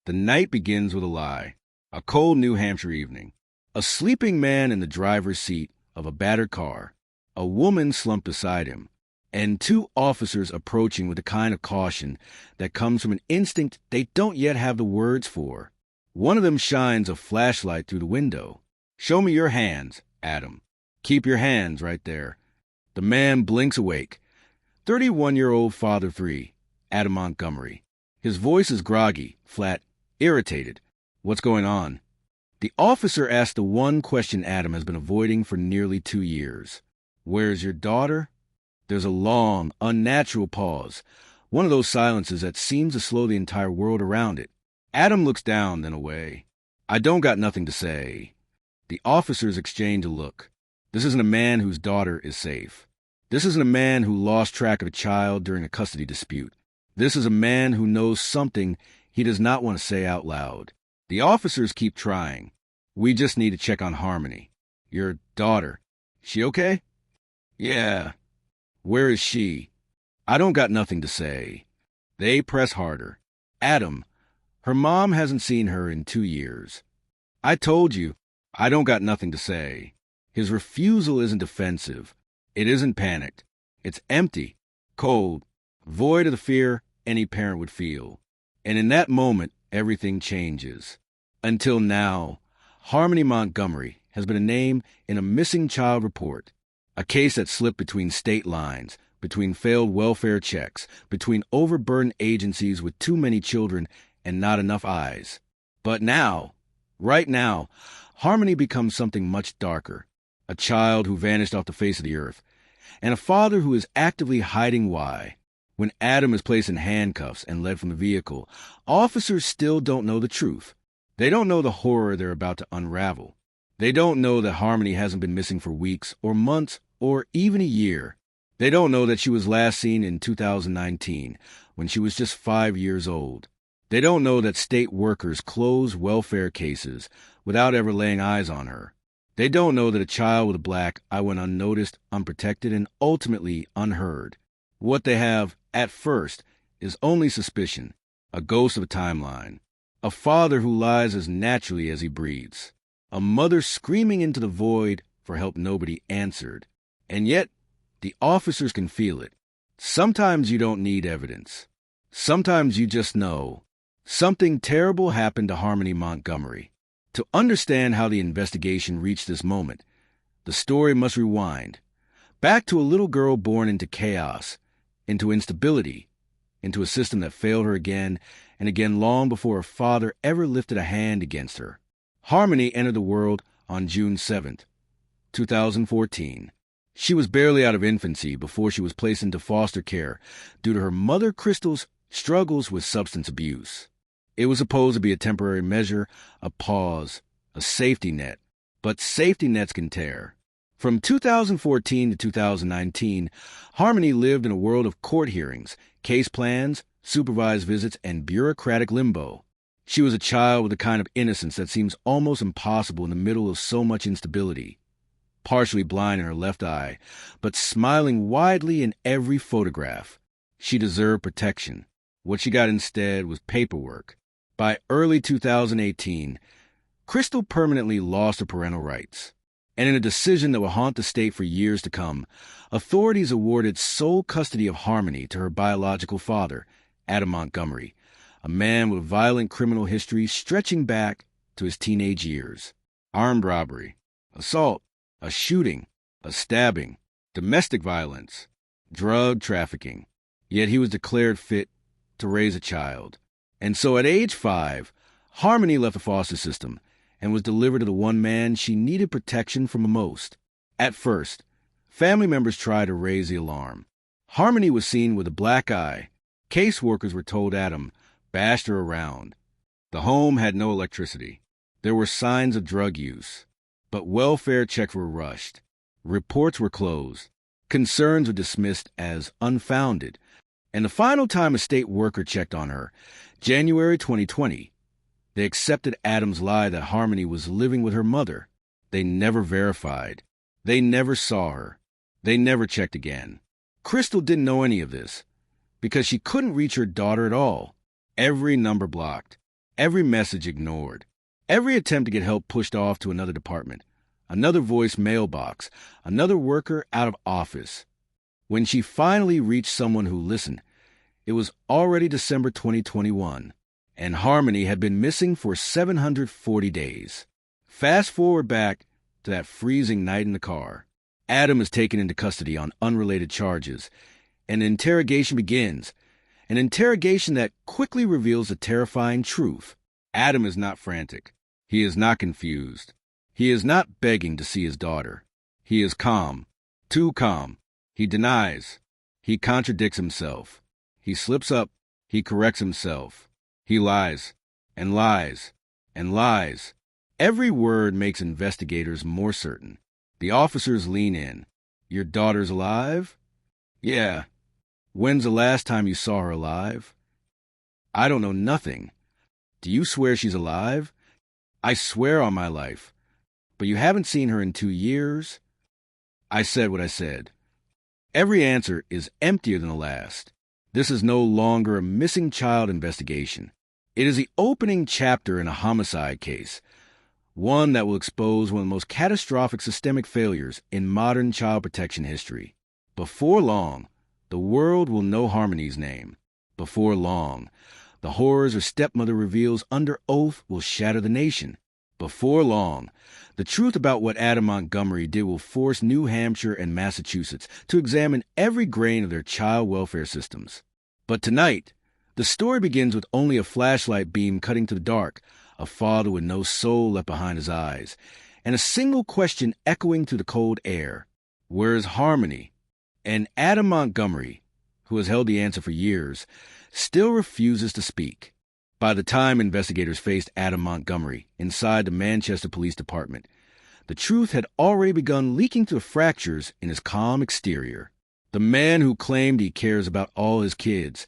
The night begins with a lie. A cold New Hampshire evening. A sleeping man in the driver's seat of a battered car. A woman slumped beside him. And two officers approaching with the kind of caution that comes from an instinct they don't yet have the words for. One of them shines a flashlight through the window. "Show me your hands, Adam." "Keep your hands right there." The man blinks awake. 31-year-old father 3, Adam Montgomery. His voice is groggy, flat, irritated. "What's going on?" The officer asks the one question Adam has been avoiding for nearly 2 years. "Where's your daughter?" There's a long, unnatural pause, one of those silences that seems to slow the entire world around it. Adam looks down, then away. "I don't got nothing to say." The officers exchange a look. This isn't a man whose daughter is safe. This isn't a man who lost track of a child during a custody dispute. This is a man who knows something he does not want to say out loud. The officers keep trying. "We just need to check on Harmony." "Your daughter. She okay?" "Yeah." "Where is she?" "I don't got nothing to say." They press harder. "Adam, her mom hasn't seen her in 2 years." "I told you, I don't got nothing to say." His refusal isn't defensive. It isn't panicked. It's empty, cold, void of the fear any parent would feel. And in that moment, everything changes. Until now, Harmony Montgomery has been a name in a missing child report, a case that slipped between state lines, between failed welfare checks, between overburdened agencies with too many children and not enough eyes. But now, right now, Harmony becomes something much darker. A child who vanished off the face of the earth, and a father who is actively hiding why. When Adam is placed in handcuffs and led from the vehicle, officers still don't know the truth. They don't know the horror they're about to unravel. They don't know that Harmony hasn't been missing for weeks or months or even a year. They don't know that she was last seen in 2019, when she was just 5 years old. They don't know that state workers close welfare cases without ever laying eyes on her. They don't know that a child with a black eye went unnoticed, unprotected, and ultimately unheard. What they have, at first, is only suspicion, a ghost of a timeline. A father who lies as naturally as he breathes. A mother screaming into the void for help nobody answered. And yet, the officers can feel it. Sometimes you don't need evidence. Sometimes you just know. Something terrible happened to Harmony Montgomery. To understand how the investigation reached this moment, the story must rewind. Back to a little girl born into chaos, into instability, into a system that failed her again and again long before her father ever lifted a hand against her. Harmony entered the world on June 7th, 2014. She was barely out of infancy before she was placed into foster care due to her mother Crystal's struggles with substance abuse. It was supposed to be a temporary measure, a pause, a safety net. But safety nets can tear. From 2014 to 2019, Harmony lived in a world of court hearings, case plans, supervised visits, and bureaucratic limbo. She was a child with a kind of innocence that seems almost impossible in the middle of so much instability. Partially blind in her left eye, but smiling widely in every photograph. She deserved protection. What she got instead was paperwork. By early 2018, Crystal permanently lost her parental rights. And in a decision that will haunt the state for years to come, authorities awarded sole custody of Harmony to her biological father, Adam Montgomery, a man with violent criminal history stretching back to his teenage years. Armed robbery, assault, a shooting, a stabbing, domestic violence, drug trafficking. Yet he was declared fit to raise a child. And so at age 5, Harmony left the foster system and was delivered to the one man she needed protection from the most. At first, family members tried to raise the alarm. Harmony was seen with a black eye. Caseworkers were told Adam bashed her around. The home had no electricity. There were signs of drug use. But welfare checks were rushed. Reports were closed. Concerns were dismissed as unfounded. And the final time a state worker checked on her, January 2020, they accepted Adam's lie that Harmony was living with her mother. They never verified. They never saw her. They never checked again. Crystal didn't know any of this because she couldn't reach her daughter at all. Every number blocked. Every message ignored. Every attempt to get help pushed off to another department. Another voice mailbox. Another worker out of office. When she finally reached someone who listened, it was already December 2021, and Harmony had been missing for 740 days. Fast forward back to that freezing night in the car. Adam is taken into custody on unrelated charges, and an interrogation begins. An interrogation that quickly reveals a terrifying truth. Adam is not frantic. He is not confused. He is not begging to see his daughter. He is calm. Too calm. He denies. He contradicts himself. He slips up. He corrects himself. He lies. And lies. And lies. Every word makes investigators more certain. The officers lean in. Your daughter's alive? Yeah. When's the last time you saw her alive? I don't know nothing. Do you swear she's alive? I swear on my life. But you haven't seen her in 2 years? I said what I said. Every answer is emptier than the last. This is no longer a missing child investigation. It is the opening chapter in a homicide case, one that will expose one of the most catastrophic systemic failures in modern child protection history. Before long, the world will know Harmony's name. Before long, the horrors her stepmother reveals under oath will shatter the nation. Before long, the truth about what Adam Montgomery did will force New Hampshire and Massachusetts to examine every grain of their child welfare systems. But tonight, the story begins with only a flashlight beam cutting to the dark, a father with no soul left behind his eyes, and a single question echoing through the cold air. Where is Harmony? And Adam Montgomery, who has held the answer for years, still refuses to speak. By the time investigators faced Adam Montgomery inside the Manchester Police Department, the truth had already begun leaking through the fractures in his calm exterior. The man who claimed he cares about all his kids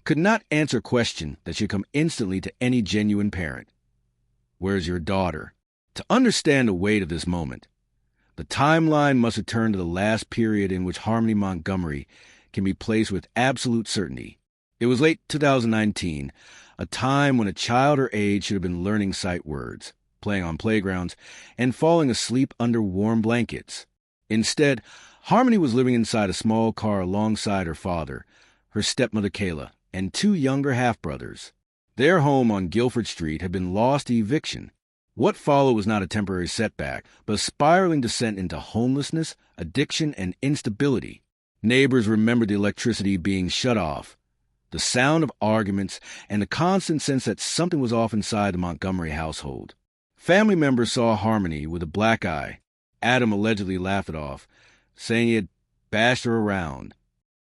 could not answer a question that should come instantly to any genuine parent. Where's your daughter? To understand the weight of this moment, the timeline must return to the last period in which Harmony Montgomery can be placed with absolute certainty. It was late 2019, a time when a child her age should have been learning sight words, playing on playgrounds, and falling asleep under warm blankets. Instead, Harmony was living inside a small car alongside her father, her stepmother Kayla, and 2 younger half-brothers. Their home on Guilford Street had been lost to eviction. What followed was not a temporary setback, but a spiraling descent into homelessness, addiction, and instability. Neighbors remembered the electricity being shut off, the sound of arguments, and the constant sense that something was off inside the Montgomery household. Family members saw Harmony with a black eye. Adam allegedly laughed it off, saying he had bashed her around.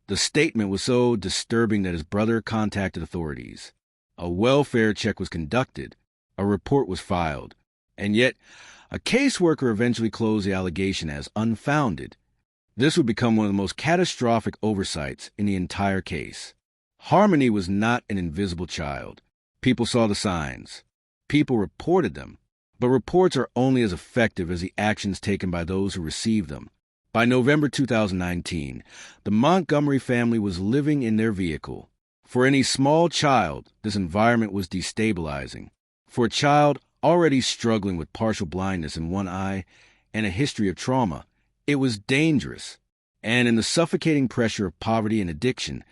The statement was so disturbing that his brother contacted authorities. A welfare check was conducted. A report was filed. And yet, a caseworker eventually closed the allegation as unfounded. This would become one of the most catastrophic oversights in the entire case. Harmony was not an invisible child. People saw the signs. People reported them. But reports are only as effective as the actions taken by those who receive them. By November 2019, the Montgomery family was living in their vehicle. For any small child, this environment was destabilizing. For a child already struggling with partial blindness in one eye and a history of trauma, it was dangerous. And in the suffocating pressure of poverty and addiction,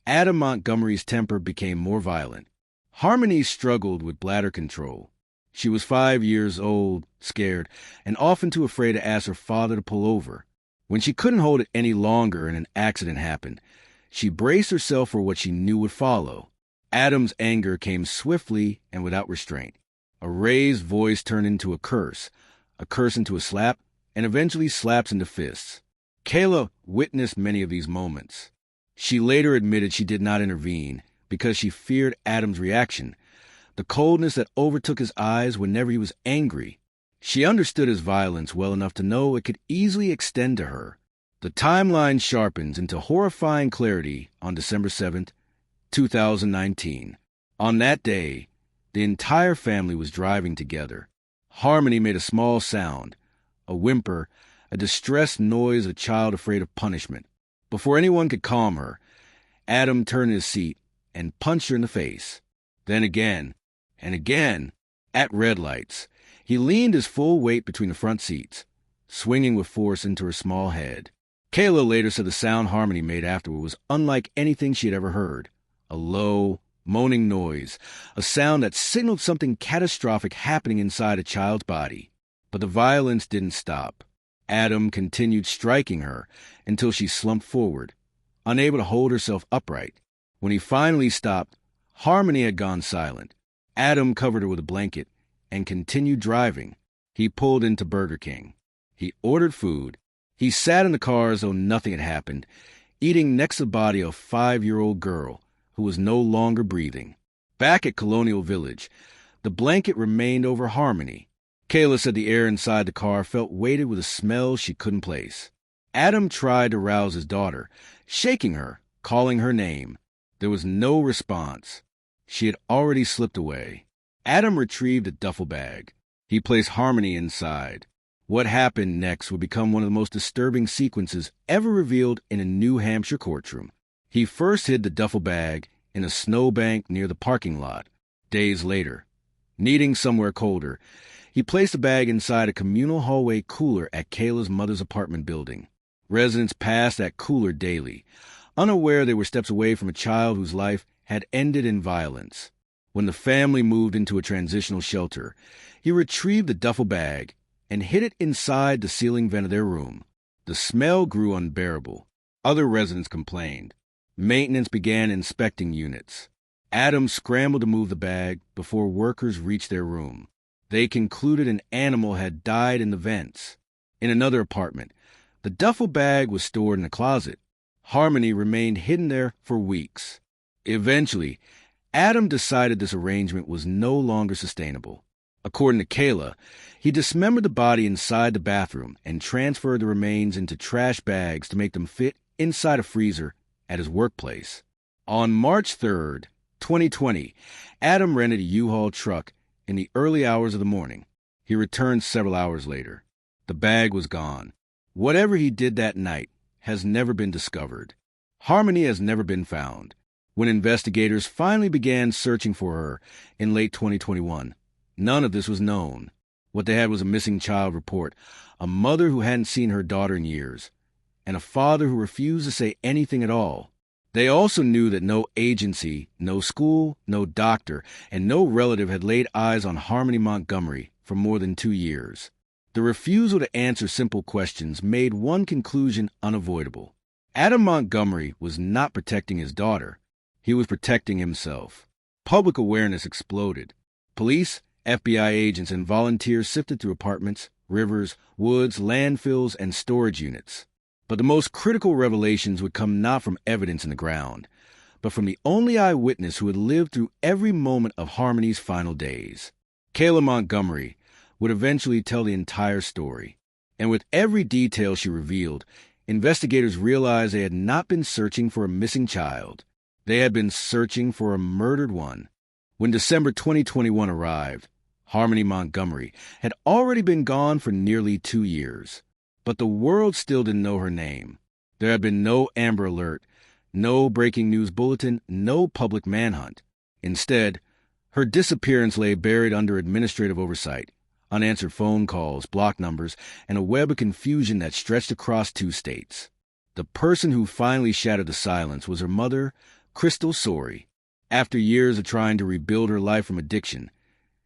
Adam Montgomery's temper became more violent. Harmony struggled with bladder control. She was 5 years old, scared, and often too afraid to ask her father to pull over. When she couldn't hold it any longer and an accident happened, she braced herself for what she knew would follow. Adam's anger came swiftly and without restraint. A raised voice turned into a curse into a slap, and eventually slaps into fists. Kayla witnessed many of these moments. She later admitted she did not intervene because she feared Adam's reaction, the coldness that overtook his eyes whenever he was angry. She understood his violence well enough to know it could easily extend to her. The timeline sharpens into horrifying clarity on December 7th, 2019. On that day, the entire family was driving together. Harmony made a small sound, a whimper, a distressed noise of a child afraid of punishment. Before anyone could calm her, Adam turned in his seat and punched her in the face. Then again, and again at red lights. He leaned his full weight between the front seats, swinging with force into her small head. Kayla later said the sound Harmony made afterward was unlike anything she had ever heard. A low, moaning noise, a sound that signaled something catastrophic happening inside a child's body. But the violence didn't stop. Adam continued striking her until she slumped forward, unable to hold herself upright. When he finally stopped, Harmony had gone silent. Adam covered her with a blanket and continued driving. He pulled into Burger King. He ordered food. He sat in the car as though nothing had happened, eating next to the body of a 5-year-old girl who was no longer breathing. Back at Colonial Village, the blanket remained over Harmony. Kayla said the air inside the car felt weighted with a smell she couldn't place. Adam tried to rouse his daughter, shaking her, calling her name. There was no response. She had already slipped away. Adam retrieved a duffel bag. He placed Harmony inside. What happened next would become one of the most disturbing sequences ever revealed in a New Hampshire courtroom. He first hid the duffel bag in a snowbank near the parking lot. Days later, needing somewhere colder, he placed the bag inside a communal hallway cooler at Kayla's mother's apartment building. Residents passed that cooler daily, unaware they were steps away from a child whose life had ended in violence. When the family moved into a transitional shelter, he retrieved the duffel bag and hid it inside the ceiling vent of their room. The smell grew unbearable. Other residents complained. Maintenance began inspecting units. Adam scrambled to move the bag before workers reached their room. They concluded an animal had died in the vents. In another apartment, the duffel bag was stored in a closet. Harmony remained hidden there for weeks. Eventually, Adam decided this arrangement was no longer sustainable. According to Kayla, he dismembered the body inside the bathroom and transferred the remains into trash bags to make them fit inside a freezer at his workplace. On March 3rd, 2020, Adam rented a U-Haul truck in the early hours of the morning. He returned several hours later. The bag was gone. Whatever he did that night has never been discovered. Harmony has never been found. When investigators finally began searching for her in late 2021, none of this was known. What they had was a missing child report, a mother who hadn't seen her daughter in years, and a father who refused to say anything at all. They also knew that no agency, no school, no doctor, and no relative had laid eyes on Harmony Montgomery for more than 2 years. The refusal to answer simple questions made one conclusion unavoidable. Adam Montgomery was not protecting his daughter. He was protecting himself. Public awareness exploded. Police, FBI agents, and volunteers sifted through apartments, rivers, woods, landfills, and storage units. But the most critical revelations would come not from evidence in the ground, but from the only eyewitness who had lived through every moment of Harmony's final days. Kayla Montgomery would eventually tell the entire story. And with every detail she revealed, investigators realized they had not been searching for a missing child. They had been searching for a murdered one. When December 2021 arrived, Harmony Montgomery had already been gone for nearly 2 years. But the world still didn't know her name. There had been no Amber Alert, no breaking news bulletin, no public manhunt. Instead, her disappearance lay buried under administrative oversight, unanswered phone calls, blocked numbers, and a web of confusion that stretched across 2 states. The person who finally shattered the silence was her mother, Crystal Sorey. After years of trying to rebuild her life from addiction,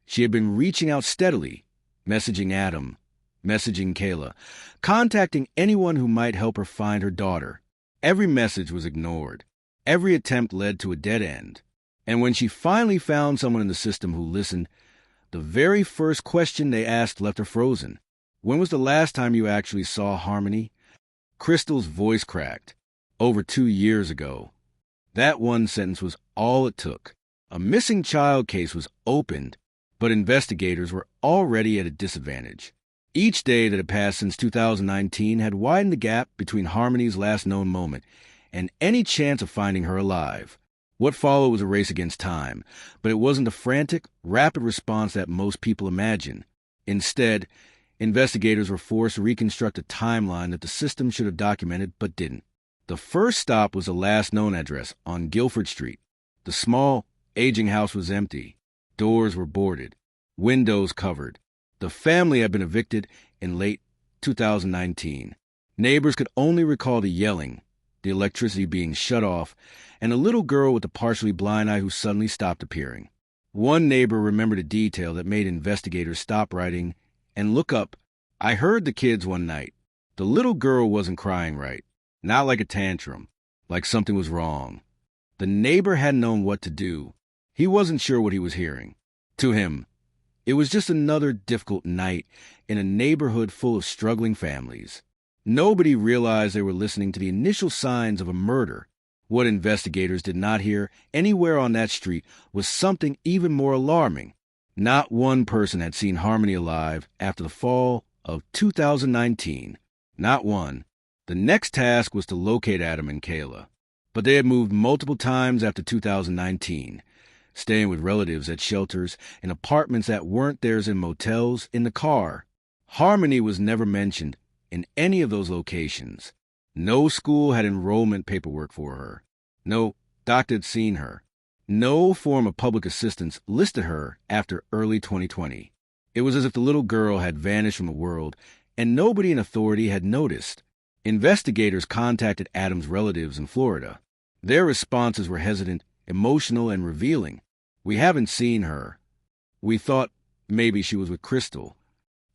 she had been reaching out steadily, messaging Adam, messaging Kayla, contacting anyone who might help her find her daughter. Every message was ignored. Every attempt led to a dead end. And when she finally found someone in the system who listened, the very first question they asked left her frozen. "When was the last time you actually saw Harmony?" Crystal's voice cracked. "Over 2 years ago." That one sentence was all it took. A missing child case was opened, but investigators were already at a disadvantage. Each day that had passed since 2019 had widened the gap between Harmony's last known moment and any chance of finding her alive. What followed was a race against time, but it wasn't the frantic, rapid response that most people imagine. Instead, investigators were forced to reconstruct a timeline that the system should have documented but didn't. The first stop was the last known address on Guilford Street. The small, aging house was empty. Doors were boarded, windows covered. The family had been evicted in late 2019. Neighbors could only recall the yelling, the electricity being shut off, and a little girl with a partially blind eye who suddenly stopped appearing. One neighbor remembered a detail that made investigators stop writing and look up. "I heard the kids one night. The little girl wasn't crying right. Not like a tantrum, like something was wrong." The neighbor hadn't known what to do. He wasn't sure what he was hearing. To him, it was just another difficult night in a neighborhood full of struggling families. Nobody realized they were listening to the initial signs of a murder. What investigators did not hear anywhere on that street was something even more alarming. Not one person had seen Harmony alive after the fall of 2019. Not one. The next task was to locate Adam and Kayla. But they had moved multiple times after 2019, staying with relatives at shelters, in apartments that weren't theirs, in motels, in the car. Harmony was never mentioned in any of those locations. No school had enrollment paperwork for her. No doctor had seen her. No form of public assistance listed her after early 2020. It was as if the little girl had vanished from the world, and nobody in authority had noticed. Investigators contacted Adam's relatives in Florida. Their responses were hesitant, emotional, and revealing. "We haven't seen her. We thought maybe she was with Crystal."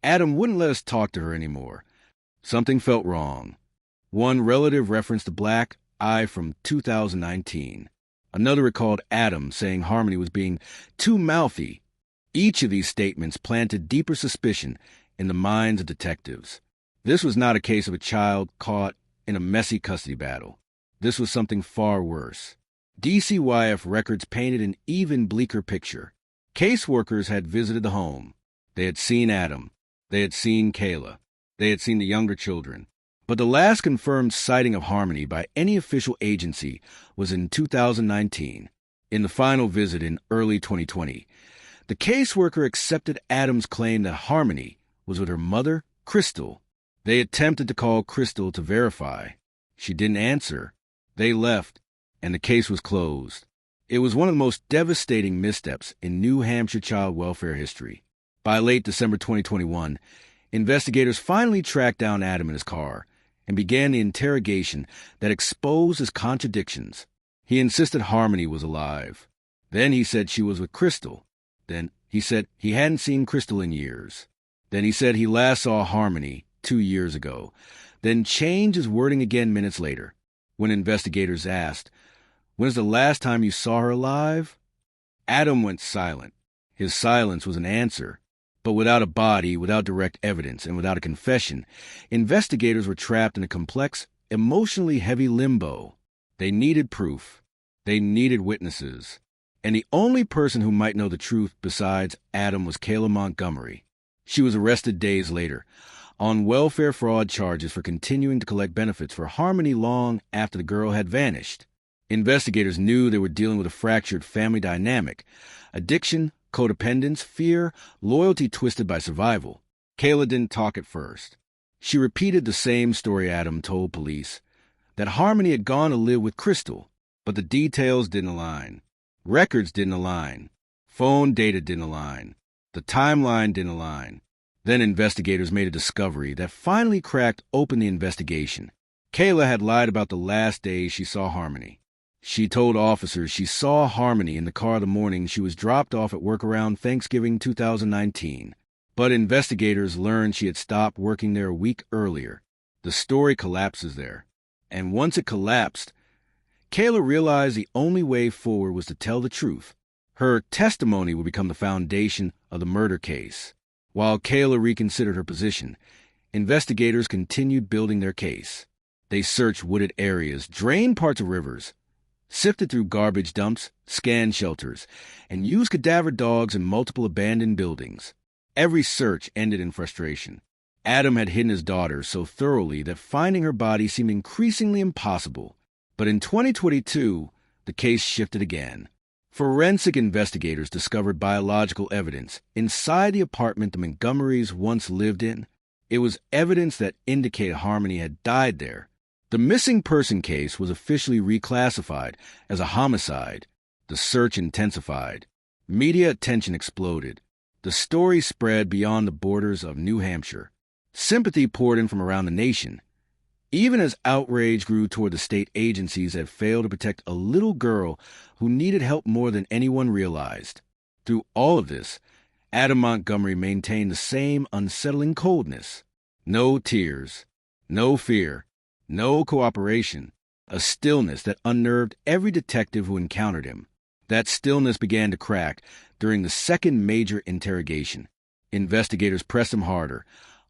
Adam wouldn't let us talk to her anymore. Something felt wrong. One relative referenced a black eye from 2019. Another recalled Adam saying Harmony was being too mouthy. Each of these statements planted deeper suspicion in the minds of detectives. This was not a case of a child caught in a messy custody battle. This was something far worse. DCYF records painted an even bleaker picture. Caseworkers had visited the home. They had seen Adam. They had seen Kayla. They had seen the younger children. But the last confirmed sighting of Harmony by any official agency was in 2019. In the final visit in early 2020, the caseworker accepted Adam's claim that Harmony was with her mother, Crystal. They attempted to call Crystal to verify. She didn't answer. They left, and the case was closed. It was one of the most devastating missteps in New Hampshire child welfare history. By late December 2021, investigators finally tracked down Adam in his car and began the interrogation that exposed his contradictions. He insisted Harmony was alive. Then he said she was with Crystal. Then he said he hadn't seen Crystal in years. Then he said he last saw Harmony 2 years ago. Then changed his wording again minutes later. When investigators asked, "When's the last time you saw her alive?" Adam went silent. His silence was an answer. But without a body, without direct evidence, and without a confession, investigators were trapped in a complex, emotionally heavy limbo. They needed proof. They needed witnesses. And the only person who might know the truth besides Adam was Kayla Montgomery. She was arrested days later on welfare fraud charges for continuing to collect benefits for Harmony long after the girl had vanished. Investigators knew they were dealing with a fractured family dynamic: addiction, codependence, fear, loyalty twisted by survival. Kayla didn't talk at first. She repeated the same story Adam told police, that Harmony had gone to live with Crystal, but the details didn't align. Records didn't align. Phone data didn't align. The timeline didn't align. Then investigators made a discovery that finally cracked open the investigation. Kayla had lied about the last day she saw Harmony. She told officers she saw Harmony in the car the morning she was dropped off at work around Thanksgiving 2019. But investigators learned she had stopped working there a week earlier. The story collapses there. And once it collapsed, Kayla realized the only way forward was to tell the truth. Her testimony would become the foundation of the murder case. While Kayla reconsidered her position, investigators continued building their case. They searched wooded areas, drained parts of rivers, sifted through garbage dumps, scanned shelters, and used cadaver dogs in multiple abandoned buildings. Every search ended in frustration. Adam had hidden his daughter so thoroughly that finding her body seemed increasingly impossible. But in 2022, the case shifted again. Forensic investigators discovered biological evidence inside the apartment the Montgomerys once lived in. It was evidence that indicated Harmony had died there. The missing person case was officially reclassified as a homicide. The search intensified. Media attention exploded. The story spread beyond the borders of New Hampshire. Sympathy poured in from around the nation. Even as outrage grew toward the state agencies that failed to protect a little girl who needed help more than anyone realized. Through all of this, Adam Montgomery maintained the same unsettling coldness. No tears, no fear, no cooperation, a stillness that unnerved every detective who encountered him. That stillness began to crack during the second major interrogation. Investigators pressed him harder,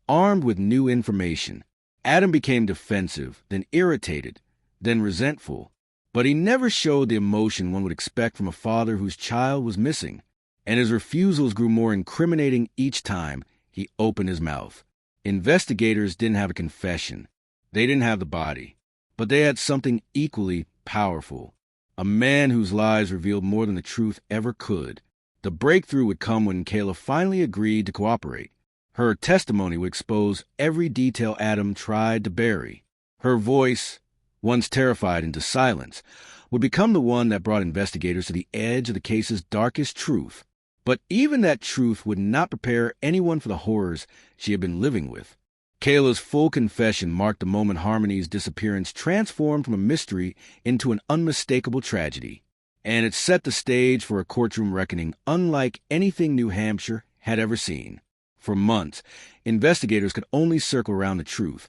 armed with new information. Adam became defensive, then irritated, then resentful. But he never showed the emotion one would expect from a father whose child was missing. And his refusals grew more incriminating each time he opened his mouth. Investigators didn't have a confession. They didn't have the body. But they had something equally powerful. A man whose lies revealed more than the truth ever could. The breakthrough would come when Kayla finally agreed to cooperate. Her testimony would expose every detail Adam tried to bury. Her voice, once terrified into silence, would become the one that brought investigators to the edge of the case's darkest truth. But even that truth would not prepare anyone for the horrors she had been living with. Kayla's full confession marked the moment Harmony's disappearance transformed from a mystery into an unmistakable tragedy. And it set the stage for a courtroom reckoning unlike anything New Hampshire had ever seen. For months, investigators could only circle around the truth,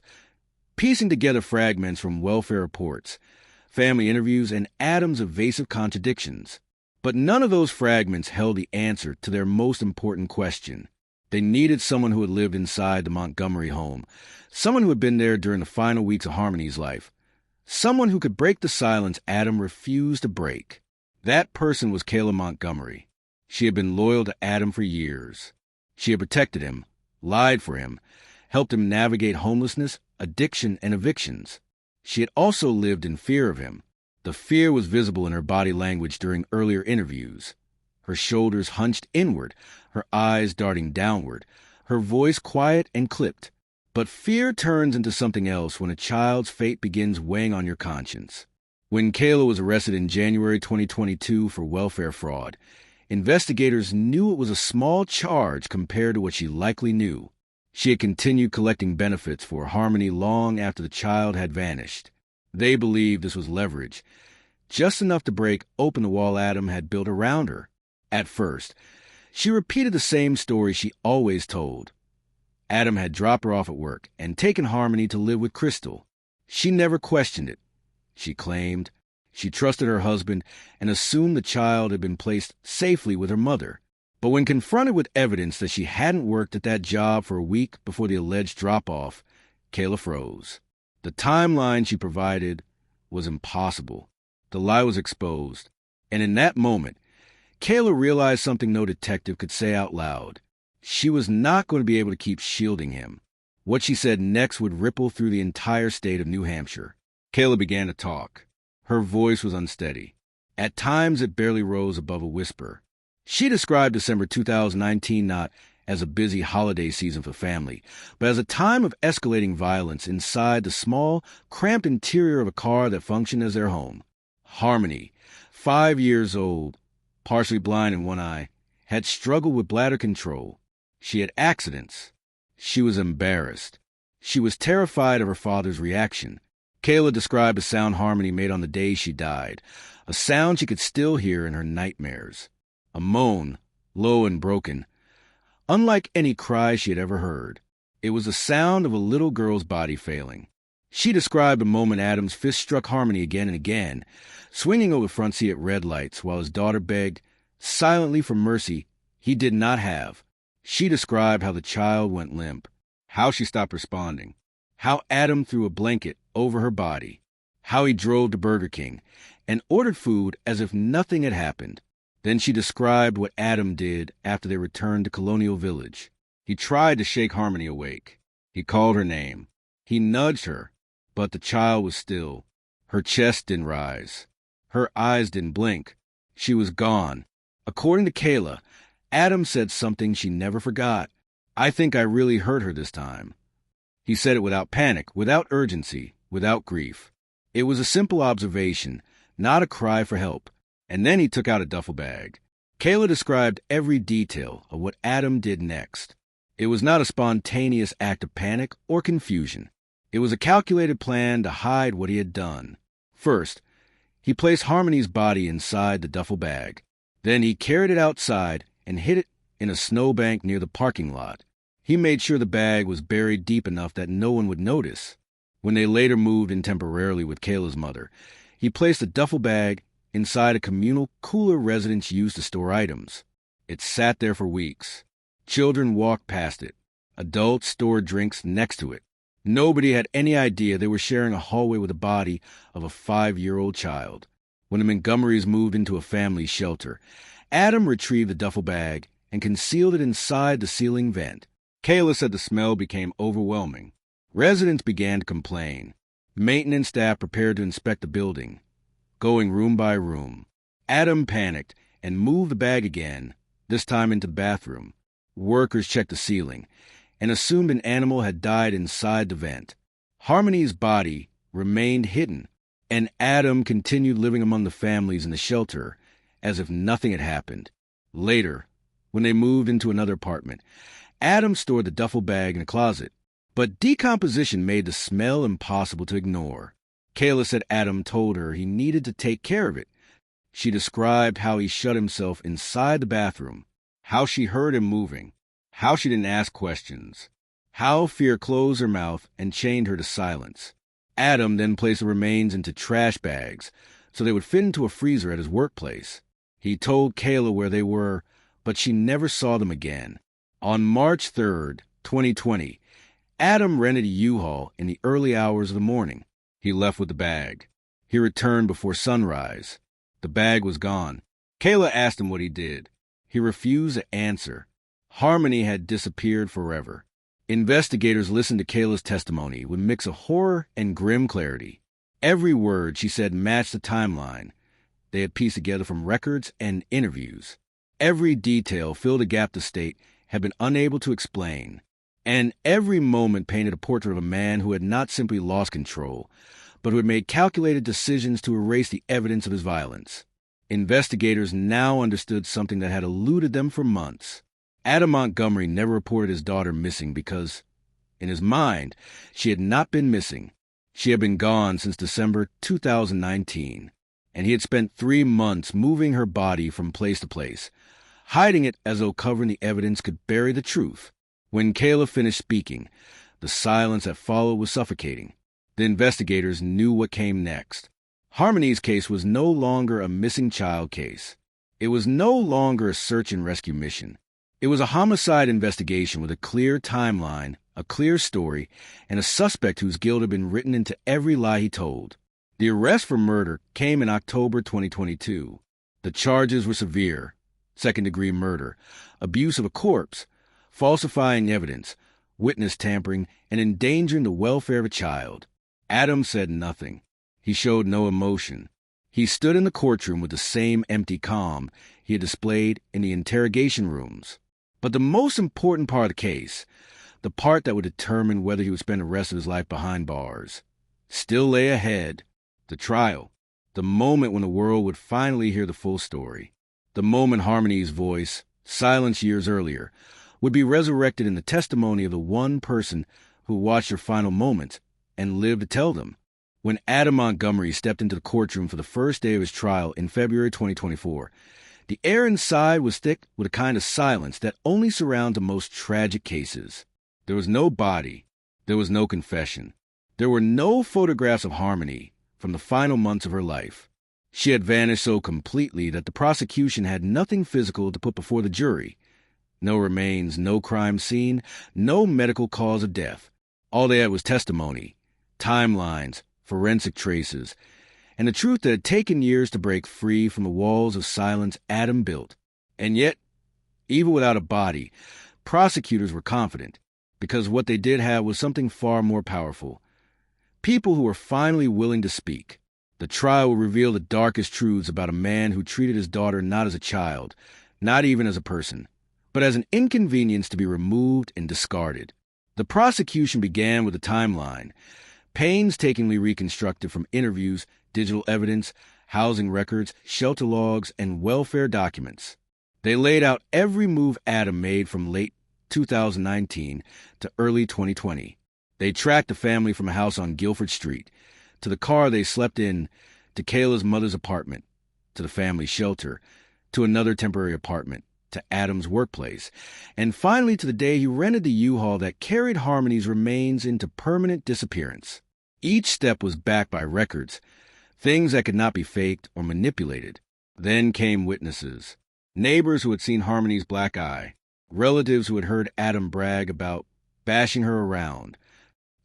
piecing together fragments from welfare reports, family interviews, and Adam's evasive contradictions. But none of those fragments held the answer to their most important question. They needed someone who had lived inside the Montgomery home, someone who had been there during the final weeks of Harmony's life, someone who could break the silence Adam refused to break. That person was Kayla Montgomery. She had been loyal to Adam for years. She had protected him, lied for him, helped him navigate homelessness, addiction, and evictions. She had also lived in fear of him. The fear was visible in her body language during earlier interviews. Her shoulders hunched inward, her eyes darting downward, her voice quiet and clipped. But fear turns into something else when a child's fate begins weighing on your conscience. When Kayla was arrested in January 2022 for welfare fraud, investigators knew it was a small charge compared to what she likely knew. She had continued collecting benefits for Harmony long after the child had vanished. They believed this was leverage, just enough to break open the wall Adam had built around her. At first, she repeated the same story she always told. Adam had dropped her off at work and taken Harmony to live with Crystal. She never questioned it. She claimed she trusted her husband and assumed the child had been placed safely with her mother. But when confronted with evidence that she hadn't worked at that job for a week before the alleged drop-off, Kayla froze. The timeline she provided was impossible. The lie was exposed. And in that moment, Kayla realized something no detective could say out loud. She was not going to be able to keep shielding him. What she said next would ripple through the entire state of New Hampshire. Kayla began to talk. Her voice was unsteady. At times, it barely rose above a whisper. She described December 2019 not as a busy holiday season for family, but as a time of escalating violence inside the small, cramped interior of a car that functioned as their home. Harmony, 5 years old, partially blind in one eye, had struggled with bladder control. She had accidents. She was embarrassed. She was terrified of her father's reaction. Kayla described the sound Harmony made on the day she died, a sound she could still hear in her nightmares. A moan, low and broken, unlike any cry she had ever heard. It was the sound of a little girl's body failing. She described the moment Adam's fist struck Harmony again and again, swinging over the front seat at red lights while his daughter begged, silently, for mercy he did not have. She described how the child went limp, how she stopped responding, how Adam threw a blanket over her body, how he drove to Burger King and ordered food as if nothing had happened. Then she described what Adam did after they returned to Colonial Village. He tried to shake Harmony awake. He called her name. He nudged her, but the child was still. Her chest didn't rise. Her eyes didn't blink. She was gone. According to Kayla, Adam said something she never forgot. "I think I really hurt her this time." He said it without panic, without urgency, without grief. It was a simple observation, not a cry for help. And then he took out a duffel bag. Kayla described every detail of what Adam did next. It was not a spontaneous act of panic or confusion. It was a calculated plan to hide what he had done. First, he placed Harmony's body inside the duffel bag. Then he carried it outside and hid it in a snowbank near the parking lot. He made sure the bag was buried deep enough that no one would notice. When they later moved in temporarily with Kayla's mother, he placed the duffel bag inside a communal cooler residents used to store items. It sat there for weeks. Children walked past it. Adults stored drinks next to it. Nobody had any idea they were sharing a hallway with the body of a 5-year-old child. When the Montgomerys moved into a family shelter, Adam retrieved the duffel bag and concealed it inside the ceiling vent. Kayla said the smell became overwhelming. Residents began to complain. Maintenance staff prepared to inspect the building, going room by room. Adam panicked and moved the bag again, this time into the bathroom. Workers checked the ceiling and assumed an animal had died inside the vent. Harmony's body remained hidden, and Adam continued living among the families in the shelter as if nothing had happened. Later, when they moved into another apartment, Adam stored the duffel bag in a closet, but decomposition made the smell impossible to ignore. Kayla said Adam told her he needed to take care of it. She described how he shut himself inside the bathroom, how she heard him moving, how she didn't ask questions, how fear closed her mouth and chained her to silence. Adam then placed the remains into trash bags so they would fit into a freezer at his workplace. He told Kayla where they were, but she never saw them again. On March 3rd, 2020, Adam rented a U-Haul in the early hours of the morning. He left with the bag. He returned before sunrise. The bag was gone. Kayla asked him what he did. He refused to answer. Harmony had disappeared forever. Investigators listened to Kayla's testimony with a mix of horror and grim clarity. Every word she said matched the timeline they had pieced together from records and interviews. Every detail filled a gap the state had been unable to explain. And every moment painted a portrait of a man who had not simply lost control, but who had made calculated decisions to erase the evidence of his violence. Investigators now understood something that had eluded them for months. Adam Montgomery never reported his daughter missing because, in his mind, she had not been missing. She had been gone since December 2019, and he had spent 3 months moving her body from place to place, hiding it as though covering the evidence could bury the truth. When Kayla finished speaking, the silence that followed was suffocating. The investigators knew what came next. Harmony's case was no longer a missing child case. It was no longer a search and rescue mission. It was a homicide investigation with a clear timeline, a clear story, and a suspect whose guilt had been written into every lie he told. The arrest for murder came in October 2022. The charges were severe: second-degree murder, abuse of a corpse, falsifying evidence, witness tampering, and endangering the welfare of a child. Adam said nothing. He showed no emotion. He stood in the courtroom with the same empty calm he had displayed in the interrogation rooms. But the most important part of the case, the part that would determine whether he would spend the rest of his life behind bars, still lay ahead: the trial, the moment when the world would finally hear the full story, the moment Harmony's voice, silenced years earlier, would be resurrected in the testimony of the one person who watched her final moments and lived to tell them. When Adam Montgomery stepped into the courtroom for the first day of his trial in February 2024, the air inside was thick with a kind of silence that only surrounds the most tragic cases. There was no body. There was no confession. There were no photographs of Harmony from the final months of her life. She had vanished so completely that the prosecution had nothing physical to put before the jury. No remains, no crime scene, no medical cause of death. All they had was testimony, timelines, forensic traces, and the truth that had taken years to break free from the walls of silence Adam built. And yet, even without a body, prosecutors were confident, because what they did have was something far more powerful: people who were finally willing to speak. The trial would reveal the darkest truths about a man who treated his daughter not as a child, not even as a person, but as an inconvenience to be removed and discarded. The prosecution began with a timeline, painstakingly reconstructed from interviews, digital evidence, housing records, shelter logs, and welfare documents. They laid out every move Adam made from late 2019 to early 2020. They tracked the family from a house on Guilford Street, to the car they slept in, to Kayla's mother's apartment, to the family shelter, to another temporary apartment, to Adam's workplace, and finally to the day he rented the U-Haul that carried Harmony's remains into permanent disappearance. Each step was backed by records, things that could not be faked or manipulated. Then came witnesses, neighbors who had seen Harmony's black eye, relatives who had heard Adam brag about bashing her around,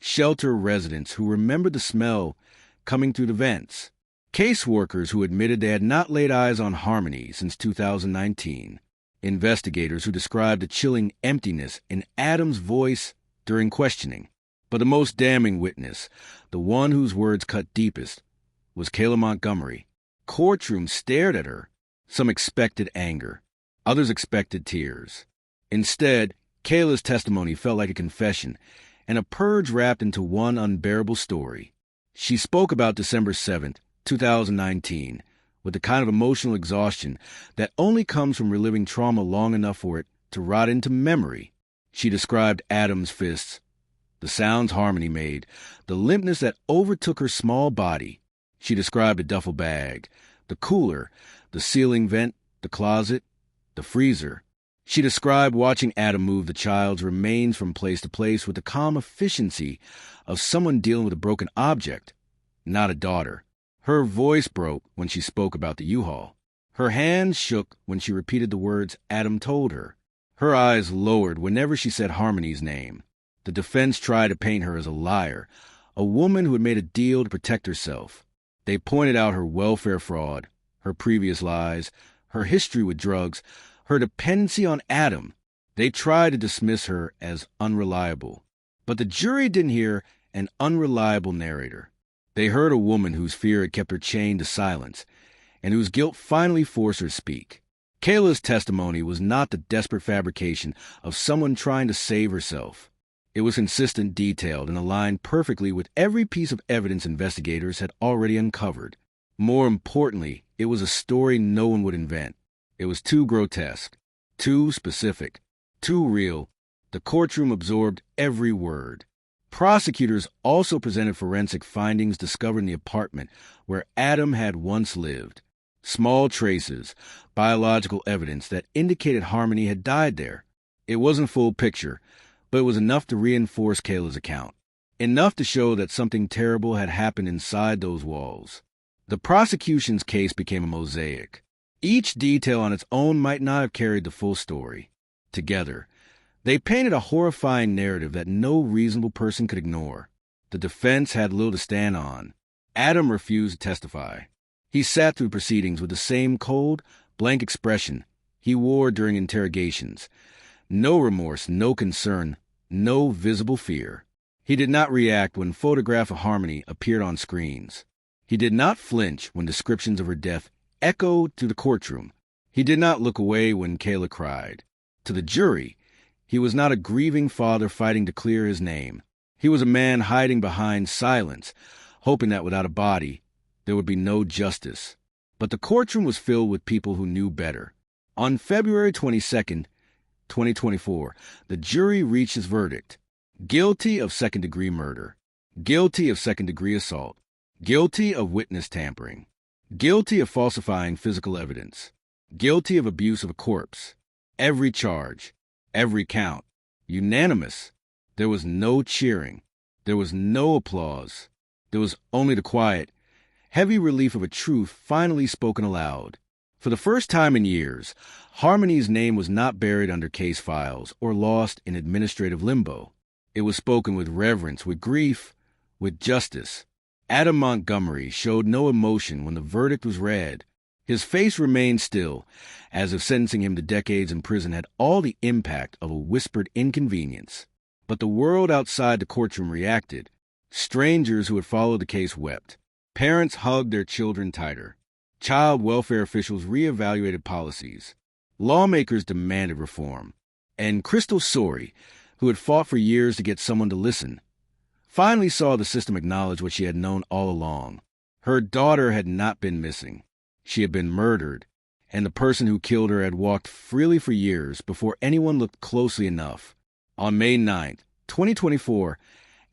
shelter residents who remembered the smell coming through the vents, caseworkers who admitted they had not laid eyes on Harmony since 2019, investigators who described the chilling emptiness in Adam's voice during questioning. But the most damning witness, the one whose words cut deepest, was Kayla Montgomery. Courtroom stared at her. Some expected anger. Others expected tears. Instead, Kayla's testimony felt like a confession, and a purge wrapped into one unbearable story. She spoke about December 7th, 2019, with the kind of emotional exhaustion that only comes from reliving trauma long enough for it to rot into memory. She described Adam's fists, the sounds Harmony made, the limpness that overtook her small body. She described the duffel bag, the cooler, the ceiling vent, the closet, the freezer. She described watching Adam move the child's remains from place to place with the calm efficiency of someone dealing with a broken object, not a daughter. Her voice broke when she spoke about the U-Haul. Her hands shook when she repeated the words Adam told her. Her eyes lowered whenever she said Harmony's name. The defense tried to paint her as a liar, a woman who had made a deal to protect herself. They pointed out her welfare fraud, her previous lies, her history with drugs, her dependency on Adam. They tried to dismiss her as unreliable. But the jury didn't hear an unreliable narrator. They heard a woman whose fear had kept her chained to silence, and whose guilt finally forced her to speak. Kayla's testimony was not the desperate fabrication of someone trying to save herself. It was consistent, detailed, and aligned perfectly with every piece of evidence investigators had already uncovered. More importantly, it was a story no one would invent. It was too grotesque, too specific, too real. The courtroom absorbed every word. Prosecutors also presented forensic findings discovered in the apartment where Adam had once lived. Small traces, biological evidence that indicated Harmony had died there. It wasn't full picture, but it was enough to reinforce Kayla's account. Enough to show that something terrible had happened inside those walls. The prosecution's case became a mosaic. Each detail on its own might not have carried the full story. Together, they painted a horrifying narrative that no reasonable person could ignore. The defense had little to stand on. Adam refused to testify. He sat through proceedings with the same cold, blank expression he wore during interrogations. No remorse, no concern, no visible fear. He did not react when photographs of Harmony appeared on screens. He did not flinch when descriptions of her death echoed through the courtroom. He did not look away when Kayla cried. To the jury, he was not a grieving father fighting to clear his name. He was a man hiding behind silence, hoping that without a body, there would be no justice. But the courtroom was filled with people who knew better. On February 22nd, 2024, the jury reached its verdict. Guilty of second-degree murder. Guilty of second-degree assault. Guilty of witness tampering. Guilty of falsifying physical evidence. Guilty of abuse of a corpse. Every charge. Every count. Unanimous. There was no cheering. There was no applause. There was only the quiet, heavy relief of a truth finally spoken aloud. For the first time in years, Harmony's name was not buried under case files or lost in administrative limbo. It was spoken with reverence, with grief, with justice. Adam Montgomery showed no emotion when the verdict was read. His face remained still, as if sentencing him to decades in prison had all the impact of a whispered inconvenience. But the world outside the courtroom reacted. Strangers who had followed the case wept. Parents hugged their children tighter. Child welfare officials reevaluated policies. Lawmakers demanded reform. And Crystal Sorey, who had fought for years to get someone to listen, finally saw the system acknowledge what she had known all along. Her daughter had not been missing. She had been murdered, and the person who killed her had walked freely for years before anyone looked closely enough. On May 9, 2024,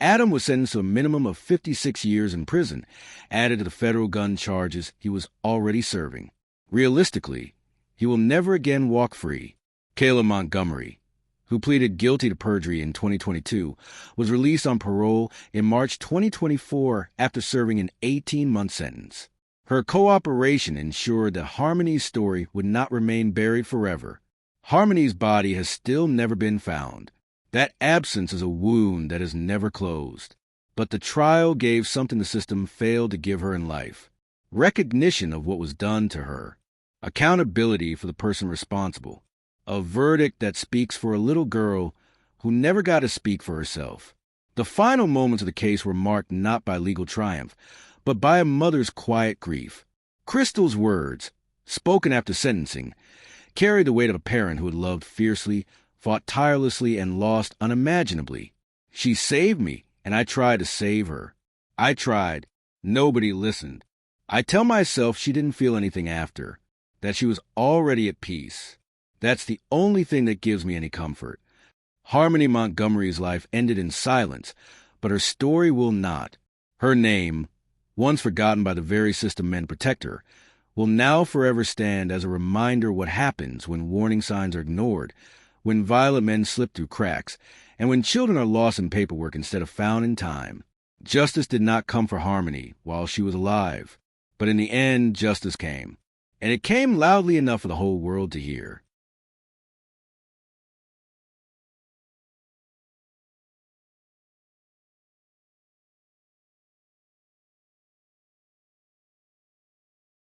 Adam was sentenced to a minimum of 56 years in prison, added to the federal gun charges he was already serving. Realistically, he will never again walk free. Kayla Montgomery, who pleaded guilty to perjury in 2022, was released on parole in March 2024 after serving an 18-month sentence. Her cooperation ensured that Harmony's story would not remain buried forever. Harmony's body has still never been found. That absence is a wound that is never closed. But the trial gave something the system failed to give her in life: recognition of what was done to her, accountability for the person responsible, a verdict that speaks for a little girl who never got to speak for herself. The final moments of the case were marked not by legal triumph, but by a mother's quiet grief. Crystal's words, spoken after sentencing, carried the weight of a parent who had loved fiercely, fought tirelessly, and lost unimaginably. She saved me, and I tried to save her. I tried. Nobody listened. I tell myself she didn't feel anything after, that she was already at peace. That's the only thing that gives me any comfort. Harmony Montgomery's life ended in silence, but her story will not. Her name, once forgotten by the very system meant to protect her, will now forever stand as a reminder what happens when warning signs are ignored, when violent men slip through cracks, and when children are lost in paperwork instead of found in time. Justice did not come for Harmony while she was alive, but in the end, justice came. And it came loudly enough for the whole world to hear.